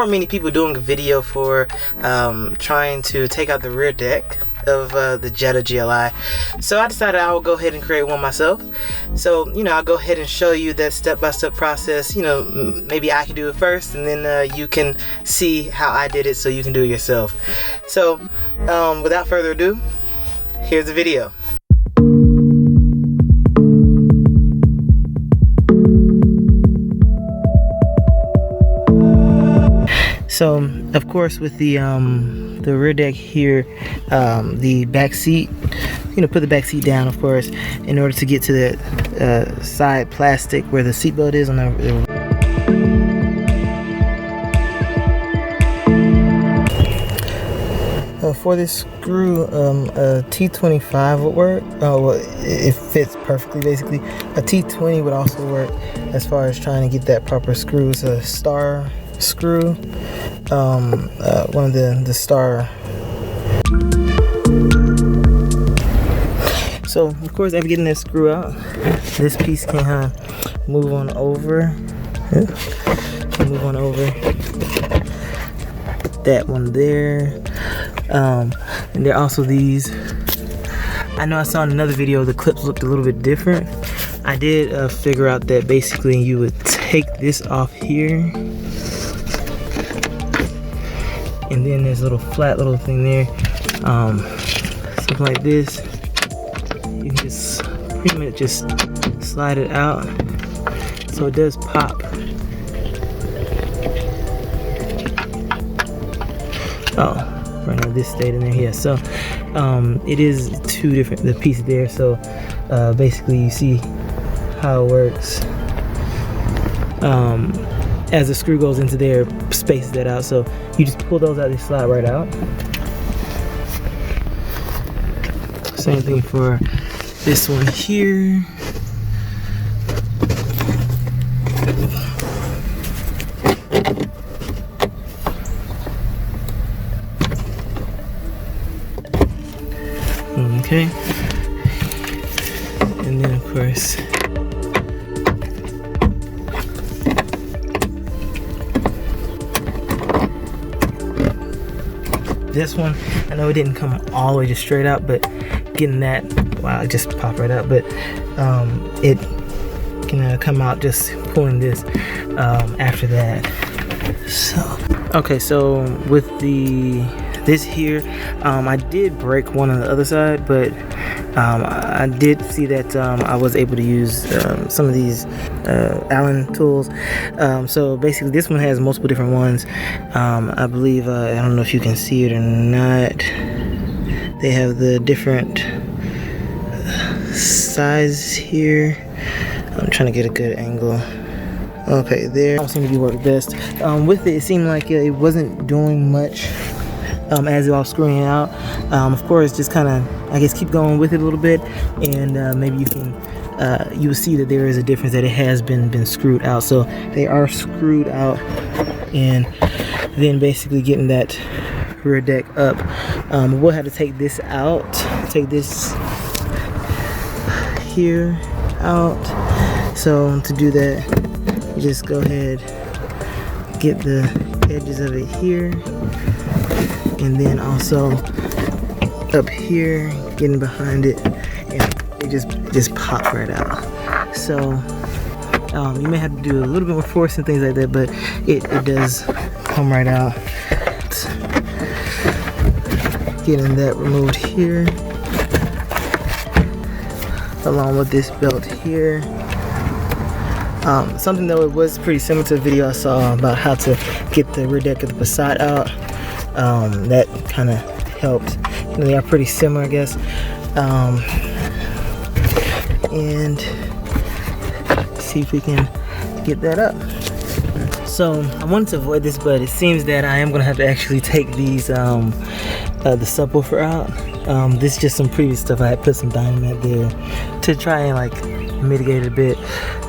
weren't many people doing a video for trying to take out the rear deck of the Jetta GLI, so I decided I will go ahead and create one myself. So I'll go ahead and show you that step-by-step process. Maybe I can do it first, and then you can see how I did it so you can do it yourself. So without further ado, here's the video. So of course, with the rear deck here, the back seat, put the back seat down, of course, in order to get to the side plastic where the seatbelt is on the for this screw, a T25 would work. Well, it fits perfectly. Basically, a T20 would also work as far as trying to get that proper screw. It's a star screw, one of the star. So of course, after getting that screw out, this piece can move on over. Move on over. That one there. And there are also these. I know I saw in another video the clips looked a little bit different. I did figure out that basically you would take this off here, and then there's a little flat little thing there, something like this. You can just pretty much just slide it out, so it does pop. Oh, right now this stayed in there. Yeah, so it is two different, the piece there. So basically you see how it works. As the screw goes into there, spaces that out. So you just pull those out, they slide right out. Same thing for this one here. Okay, and then of course this one, I know it didn't come all the way just straight out, but getting that, wow, it just popped right out, but it can come out just pulling this after that. So okay, so with this here, I did break one on the other side, but I did see that I was able to use some of these Allen tools. So basically this one has multiple different ones. I believe, I don't know if you can see it or not, they have the different sizes here. I'm trying to get a good angle. Okay, there. Don't seem to be working best. With it, it seemed like it wasn't doing much as I was screwing it out. Of course, just kind of, I guess, keep going with it a little bit, and maybe you can, you will see that there is a difference, that it has been screwed out. So they are screwed out, and then basically getting that rear deck up. We'll have to take this out, take this here out. So to do that, you just go ahead, get the edges of it here, and then also up here, getting behind it, and it just popped right out. So you may have to do a little bit more force and things like that, but it does come right out. Getting that removed here, along with this belt here. Something though, it was pretty similar to the video I saw about how to get the rear deck of the Passat out. That kind of helped. They are pretty similar, I guess. And see if we can get that up. So I wanted to avoid this, but it seems that I am going to have to actually take these the subwoofer out. This is just some previous stuff. I had put some dynamite there to try and like mitigate it a bit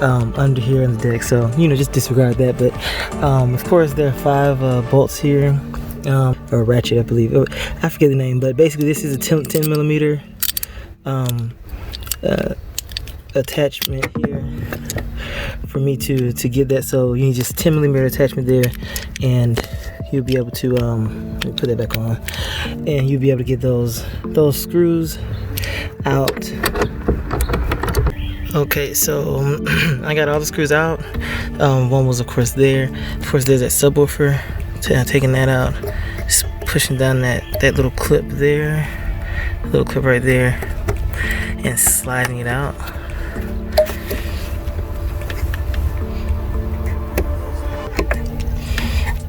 under here in the deck, so just disregard that. But of course there are 5 bolts here, or ratchet, I believe. I forget the name, but basically this is a 10 millimeter attachment here. for me to get that. So you need just 10 millimeter attachment there, and you'll be able to let me put that back on, and you'll be able to get those screws out. Okay, so I got all the screws out. One was of course there. Of course there's that subwoofer. Taking that out, just pushing down that little clip there, little clip right there, and sliding it out.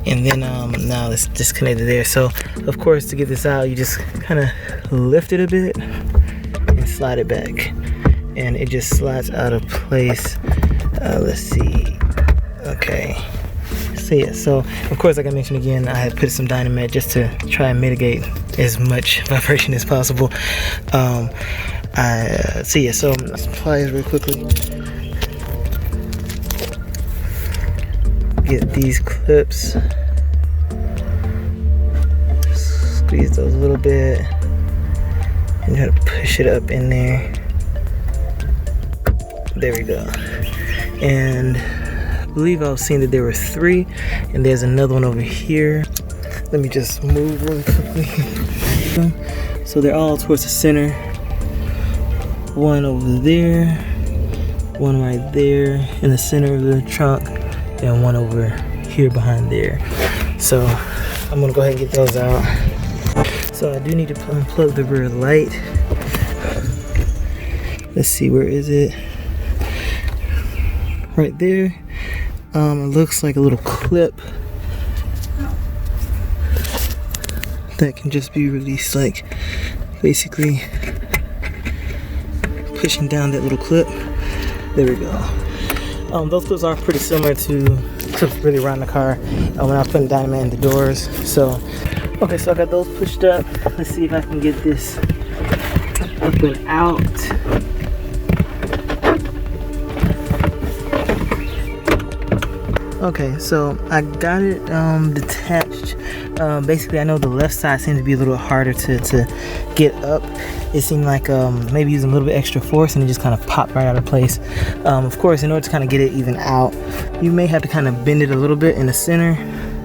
And then now it's disconnected there. So of course, to get this out, you just kind of lift it a bit and slide it back, and it just slides out of place. Let's see. Okay. So yeah, so of course, like I mentioned again, I had put some Dynamet just to try and mitigate as much vibration as possible. So yeah, so pliers real quickly. Get these clips, squeeze those a little bit, and try to push it up in there. There we go. And I believe I was seeing that there were 3, and there's another one over here. Let me just move really quickly. So they're all towards the center. One over there, one right there in the center of the trunk, and one over here behind there. So I'm gonna go ahead and get those out. So I do need to unplug the rear light. Let's see, where is it? Right there. It looks like a little clip that can just be released, like basically pushing down that little clip. There we go. Those clips are pretty similar to really around the car when I was putting Dynamet in the doors. So, okay, so I got those pushed up. Let's see if I can get this up and out. Okay, so I got it detached. Basically, I know the left side seems to be a little harder to get up. It seemed like maybe using a little bit extra force, and it just kind of popped right out of place. Of course, in order to kind of get it even out, you may have to kind of bend it a little bit in the center,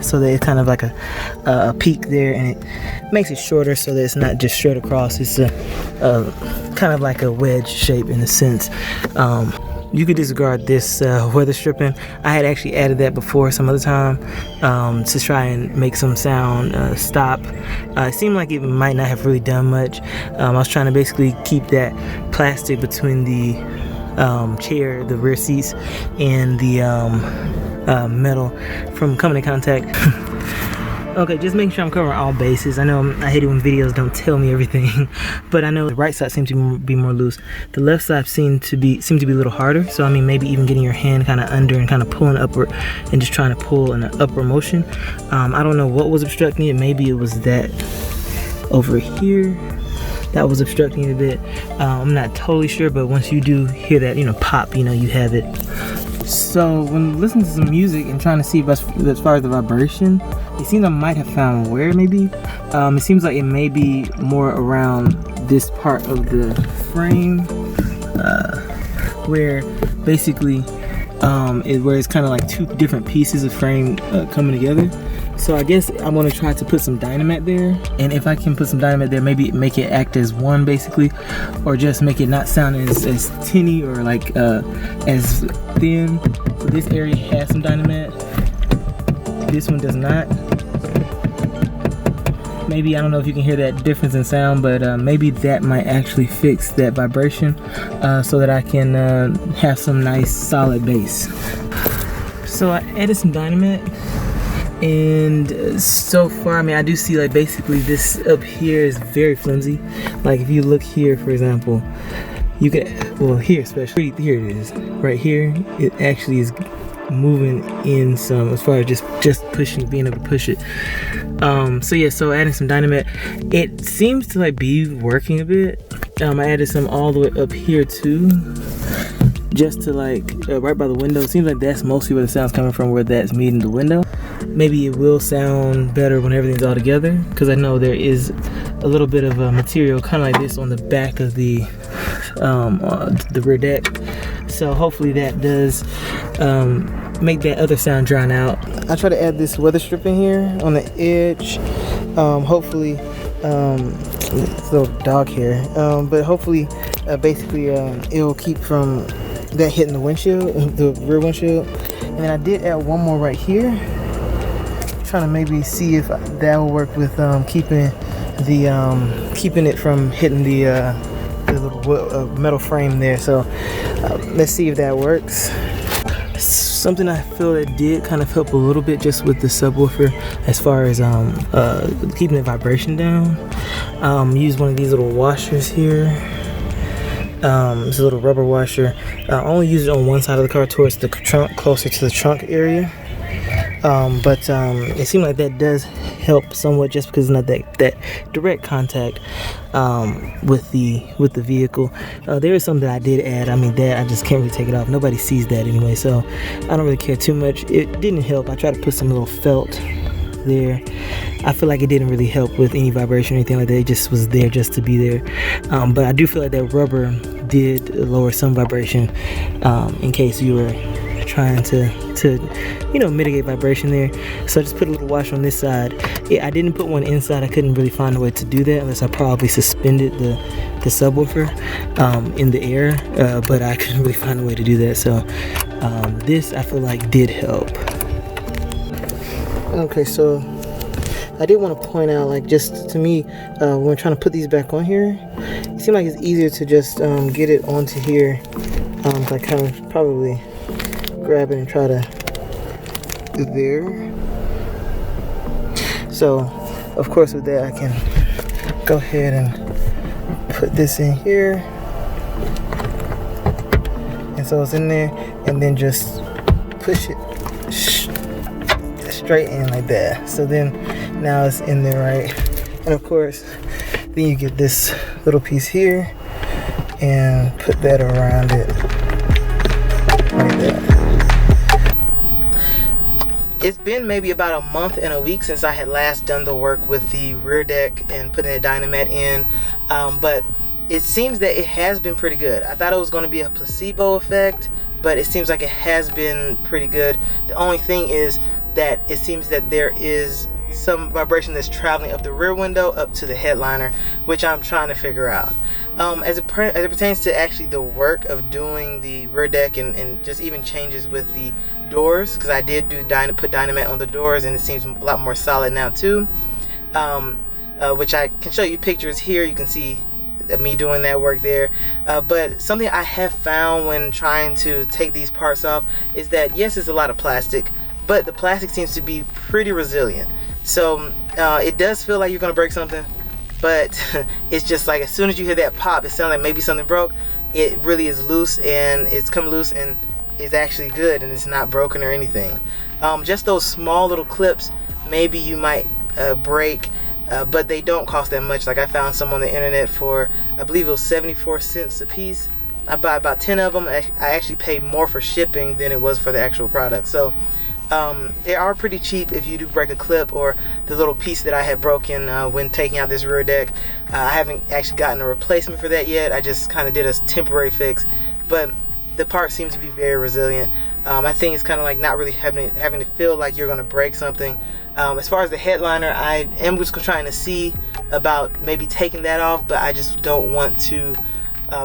so that it's kind of like a peak there, and it makes it shorter so that it's not just straight across. It's a kind of like a wedge shape in a sense. You could disregard this weather stripping. I had actually added that before some other time to try and make some sound stop. It seemed like it might not have really done much. I was trying to basically keep that plastic between the chair, the rear seats, and the metal from coming in contact. Okay, just making sure I'm covering all bases. I know I hate it when videos don't tell me everything, but I know the right side seems to be more loose. The left side seemed to be a little harder. So I mean, maybe even getting your hand kind of under and kind of pulling upward and just trying to pull in an upward motion. I don't know what was obstructing it. Maybe it was that over here that was obstructing it a bit. I'm not totally sure, but once you do hear that, pop, you have it. So when listening to some music and trying to see as far as the vibration, it seems I might have found where maybe. It seems like it may be more around this part of the frame, where basically where it's kind of like 2 different pieces of frame coming together. So I guess I'm gonna try to put some Dynamet there, and if I can put some Dynamet there, maybe make it act as one basically, or just make it not sound as tinny or like as thin. So this area has some Dynamet, this one does not. Maybe, I don't know if you can hear that difference in sound, but maybe that might actually fix that vibration so that I can have some nice solid bass. So I added some Dynamet, and so far, I mean, I do see like basically this up here is very flimsy. Like if you look here, for example, you can, well here especially, here it is, right here, it actually is moving in some as far as just pushing, being able to push it. So yeah, so adding some Dynamet, it seems to like be working a bit. I added some all the way up here too, just to like right by the window. It seems like that's mostly where the sound's coming from, where that's meeting the window. Maybe it will sound better when everything's all together, because I know there is a little bit of material kind of like this on the back of the rear deck. So hopefully that does make that other sound drown out. I try to add this weather strip in here on the edge. Hopefully, it's a little dog hair, but hopefully, basically, it'll keep from that hitting the windshield, the rear windshield. And then I did add one more right here. Trying to maybe see if that will work with keeping it from hitting the little metal frame there. So let's see if that works. Something I feel that did kind of help a little bit just with the subwoofer as far as keeping the vibration down. Use one of these little washers here. It's a little rubber washer. I only use it on one side of the car towards the trunk, closer to the trunk area. But it seemed like that does help somewhat just because it's not that direct contact with the vehicle. There is something that I did add. I mean, that I just can't really take it off. Nobody sees that anyway, so I don't really care too much. It didn't help. I tried to put some little felt there. I feel like it didn't really help with any vibration or anything like that. It just was there just to be there. But I do feel like that rubber did lower some vibration in case you were trying to mitigate vibration there. So I just put a little washer on this side. Yeah, I didn't put one inside. I couldn't really find a way to do that unless I probably suspended the subwoofer in the air, but I couldn't really find a way to do that. So this I feel like did help. Okay, so I did want to point out, like, just to me, when we're trying to put these back on here, it seemed like it's easier to just get it onto here. I kind of probably grab it and try to do there. So of course with that I can go ahead and put this in here, and so it's in there, and then just push it straight in like that. So then now it's in there, right? And of course then you get this little piece here and put that around it like that. It's been maybe about a month and a week since I had last done the work with the rear deck and putting a dynamet in, but it seems that it has been pretty good. I thought it was going to be a placebo effect, but it seems like it has been pretty good. The only thing is that it seems that there is some vibration that's traveling up the rear window up to the headliner, which I'm trying to figure out. As it pertains to actually the work of doing the rear deck and just even changes with the doors, because I did put dynamite on the doors, and it seems a lot more solid now too, which I can show you pictures here. You can see me doing that work there, but something I have found when trying to take these parts off is that yes, it's a lot of plastic, but the plastic seems to be pretty resilient. So it does feel like you're gonna break something, but it's just like as soon as you hear that pop, it sounds like maybe something broke. It really is loose, and it's come loose and is actually good, and it's not broken or anything. Just those small little clips, maybe you might break, but they don't cost that much. Like I found some on the internet for, I believe it was 74 cents a piece. I buy about 10 of them. I actually paid more for shipping than it was for the actual product. So they are pretty cheap if you do break a clip or the little piece that I had broken when taking out this rear deck. I haven't actually gotten a replacement for that yet. I just kind of did a temporary fix, but the part seems to be very resilient. I think it's kind of like not really having to feel like you're going to break something. As far as the headliner, I am just trying to see about maybe taking that off, but I just don't want to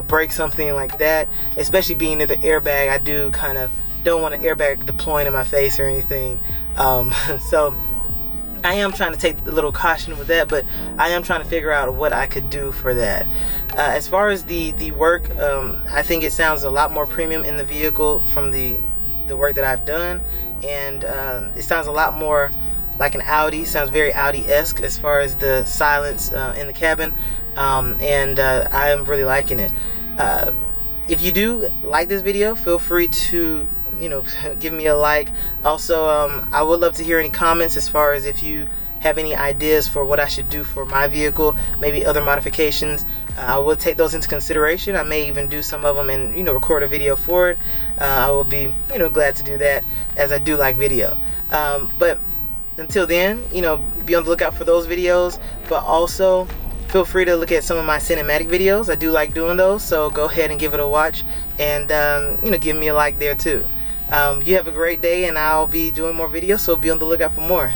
break something like that, especially being near the airbag. I do kind of don't want an airbag deploying in my face or anything. So I am trying to take a little caution with that, but I am trying to figure out what I could do for that. As far as the work, I think it sounds a lot more premium in the vehicle from the work that I've done, and it sounds a lot more like an Audi. Sounds very Audi-esque as far as the silence in the cabin, and I am really liking it. If you do like this video, feel free to give me a like. Also, I would love to hear any comments as far as if you have any ideas for what I should do for my vehicle, maybe other modifications. I will take those into consideration. I may even do some of them and record a video for it. I will be glad to do that, as I do like video. But until then, be on the lookout for those videos, but also feel free to look at some of my cinematic videos. I do like doing those, so go ahead and give it a watch, and you know, give me a like there too. You have a great day, and I'll be doing more videos, so be on the lookout for more.